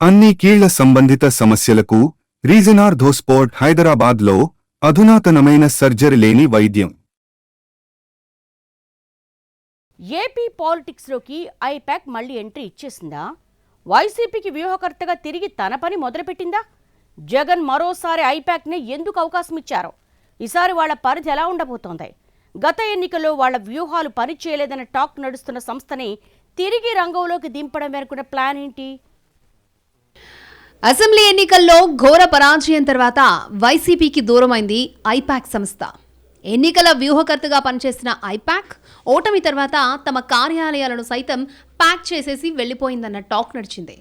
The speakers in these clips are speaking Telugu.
అన్ని కీళ్ల సంబంధిత సమస్యలకు రీజనార్థోస్పోర్ట్ హైదరాబాద్లో అధునాతనమైన సర్జరీ లేని వైద్యం. ఏపీ పాలిటిక్స్లోకి ఐపాక్ మళ్లీ ఎంట్రీ ఇచ్చేసిందా? వైసీపీకి వ్యూహకర్తగా తిరిగి తన పని మొదలుపెట్టిందా? జగన్ మరోసారి ఐపాక్ని ఎందుకు అవకాశం ఇచ్చారో, ఈసారి వాళ్ల పరిధి ఎలా ఉండబోతోంది? గత ఎన్నికల్లో వాళ్ల వ్యూహాలు పనిచేయలేదన్న టాక్ నడుస్తున్న సంస్థని తిరిగి రంగంలోకి దింపడం వెనుకున్న ప్లాన్ ఏంటి? అసెంబ్లీ ఎన్నికల్లో ఘోర పరాజయం తర్వాత వైసీపీకి దూరమైంది ఐపాక్ సంస్థ. ఎన్నికల వ్యూహకర్తగా పనిచేసిన ఐపాక్ ఓటమి తర్వాత తమ కార్యాలయాలను సైతం ప్యాక్ చేసేసి వెళ్లిపోయిందన్న టాక్ నడిచింది.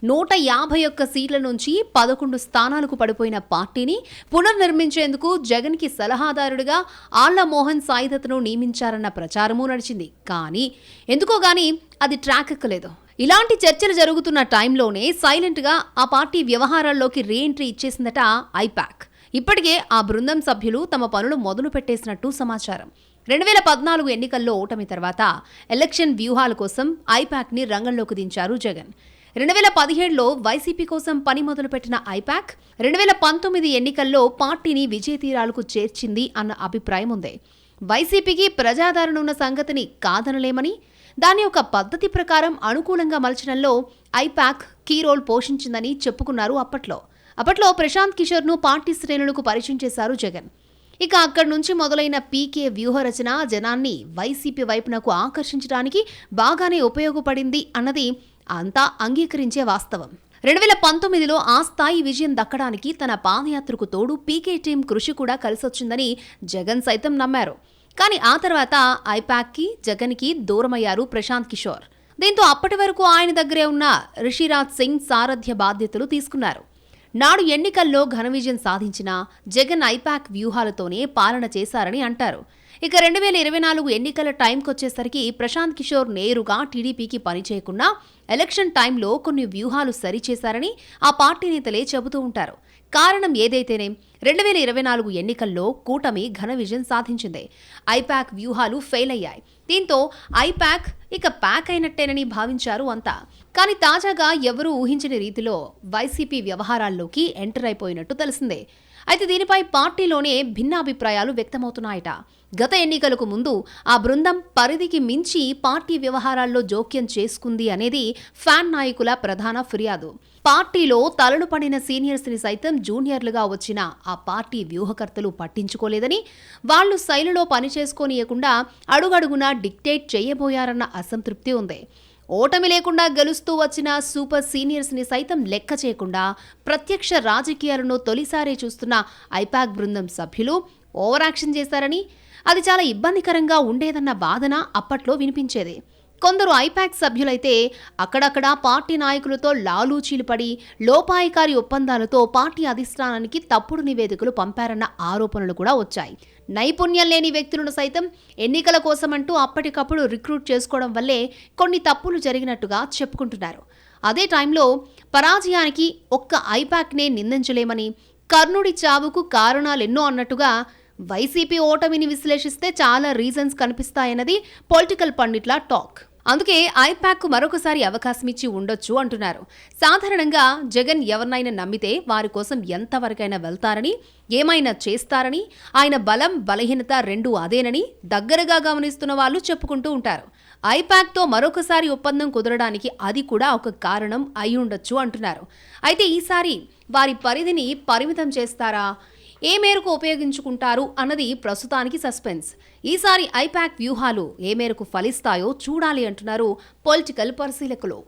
151 సీట్ల నుంచి 11 స్థానాలకు పడిపోయిన పార్టీని పునర్నిర్మించేందుకు జగన్కి సలహాదారుడిగా ఆళ్ల మోహన్ సాయిదత్ను నియమించారన్న ప్రచారమూ నడిచింది. కానీ ఎందుకోగాని అది ట్రాక్ ఎక్కలేదు. ఇలాంటి చర్చలు జరుగుతున్న టైంలోనే సైలెంట్గా ఆ పార్టీ వ్యవహారాల్లోకి రీఎంట్రీ ఇచ్చేసిందట ఐపాక్. ఇప్పటికే ఆ బృందం సభ్యులు తమ పనులు మొదలు పెట్టేసినట్టు సమాచారం. 2014 ఎన్నికల్లో ఓటమి తర్వాత ఎలక్షన్ వ్యూహాల కోసం ఐపాక్ని రంగంలోకి దించారు జగన్. 2017లో వైసీపీ కోసం పని మొదలుపెట్టిన ఐపాక్ 2019 ఎన్నికల్లో పార్టీని విజయతీరాలకు చేర్చింది అన్న అభిప్రాయం ఉంది. వైసీపీకి ప్రజాదరణ ఉన్న సంగతిని కాదనలేమని, దాని యొక్క పద్ధతి ప్రకారం అనుకూలంగా మలచడంలో ఐపాక్ కీ రోల్ పోషించిందని చెప్పుకున్నారు. అప్పట్లో ప్రశాంత్ కిషోర్ను పార్టీ శ్రేణులకు పరిచయం చేశారు జగన్. ఇక అక్కడి నుంచి మొదలైన పీకే వ్యూహరచన జనాన్ని వైసీపీ వైపునకు ఆకర్షించడానికి బాగానే ఉపయోగపడింది అన్నది అంతా అంగీకరించే వాస్తవం. 2019లో ఆ స్థాయి విజయం దక్కడానికి తన పాదయాత్రకు తోడు పీకే టీం కృషి కూడా కలిసొచ్చిందని జగన్ సైతం నమ్మారు. కానీ ఆ తర్వాత ఐపాక్కి జగన్కి దూరమయ్యారు ప్రశాంత్ కిషోర్. దీంతో అప్పటి వరకు ఆయన దగ్గరే ఉన్న రిషిరాజ్ సింగ్ సారథ్య బాధ్యతలు తీసుకున్నారు. నాడు ఎన్నికల్లో ఘన విజయం సాధించిన జగన్ ఐపాక్ వ్యూహాలతోనే పాలన చేశారని అంటారు. ఇక 2024 ఎన్నికల టైంకొచ్చేసరికి ప్రశాంత్ కిషోర్ నేరుగా టీడీపీకి పనిచేయకుండా ఎలక్షన్ టైంలో కొన్ని వ్యూహాలు సరిచేశారని ఆ పార్టీ నేతలే చెబుతూ ఉంటారు. కారణం ఏదైతేనే 2024 ఎన్నికల్లో కూటమి ఘన విజయం సాధించింది. ఐపాక్ వ్యూహాలు ఫెయిల్ అయ్యాయి. దీంతో ఐపాక్ ఇక ప్యాక్ అయినట్టేనని భావించారు అంతా. కానీ తాజాగా ఎవరూ ఊహించని రీతిలో వైసీపీ వ్యవహారాల్లోకి ఎంటర్ అయిపోయినట్టు తెలిసిందే. అయితే దీనిపై పార్టీలోనే భిన్నాభిప్రాయాలు వ్యక్తమవుతున్నాయట. గత ఎన్నికలకు ముందు ఆ బృందం పరిధికి మించి పార్టీ వ్యవహారాల్లో జోక్యం చేసుకుంది అనేది ఫ్యాన్ నాయకుల ప్రధాన ఫిర్యాదు. పార్టీలో తలలు పడిన సీనియర్స్ని సైతం జూనియర్లుగా వచ్చిన ఆ పార్టీ వ్యూహకర్తలు పట్టించుకోలేదని, వాళ్లు శైలిలో పనిచేసుకోనీయకుండా అడుగడుగునా డిక్టేట్ చేయబోయారన్న అసంతృప్తి ఉంది. ఓటమి లేకుండా గెలుస్తూ వచ్చిన సూపర్ సీనియర్స్ని సైతం లెక్క చేయకుండా ప్రత్యక్ష రాజకీయాలను తొలిసారి చూస్తున్న ఐపాక్ బృందం సభ్యులు ఓవర్ యాక్షన్ చేశారని, అది చాలా ఇబ్బందికరంగా ఉండేదన్న వాదన అప్పట్లో వినిపించేది. కొందరు ఐపాక్ సభ్యులైతే అక్కడక్కడా పార్టీ నాయకులతో లాలూచీలు పడి లోపాయికారి ఒప్పందాలతో పార్టీ అధిష్టానానికి తప్పుడు నివేదికలు పంపారన్న ఆరోపణలు కూడా వచ్చాయి. నైపుణ్యం లేని వ్యక్తులను సైతం ఎన్నికల కోసమంటూ అప్పటికప్పుడు రిక్రూట్ చేసుకోవడం వల్లే కొన్ని తప్పులు జరిగినట్టుగా చెప్పుకుంటున్నారు. అదే టైంలో పరాజయానికి ఒక్క ఐపాక్నే నిందించలేమని, కర్ణుడి చావుకు కారణాలెన్నో అన్నట్టుగా వైసీపీ ఓటమిని విశ్లేషిస్తే చాలా రీజన్స్ కనిపిస్తాయన్నది పొలిటికల్ పండిట్ల టాక్. అందుకే ఐపాక్ మరొకసారి అవకాశం ఇచ్చి ఉండొచ్చు అంటున్నారు. సాధారణంగా జగన్ ఎవరినైనా నమ్మితే వారి కోసం ఎంతవరకైనా వెళ్తారని, ఏమైనా చేస్తారని, ఆయన బలం బలహీనత రెండూ అదేనని దగ్గరగా గమనిస్తున్న వాళ్ళు చెప్పుకుంటూ ఉంటారు. ఐపాక్తో మరొకసారి ఒప్పందం కుదరడానికి అది కూడా ఒక కారణం అయి ఉండొచ్చు అంటున్నారు. అయితే ఈసారి వారి పరిధిని పరిమితం చేస్తారా, ఏ మేరకు ఉపయోగించుకుంటారు అన్నది ప్రస్తుతానికి సస్పెన్స్. ఈసారి ఐపాక్ వ్యూహాలు ఏ మేరకు ఫలిస్తాయో చూడాలి అంటున్నారు పొలిటికల్ పరిశీలకులు.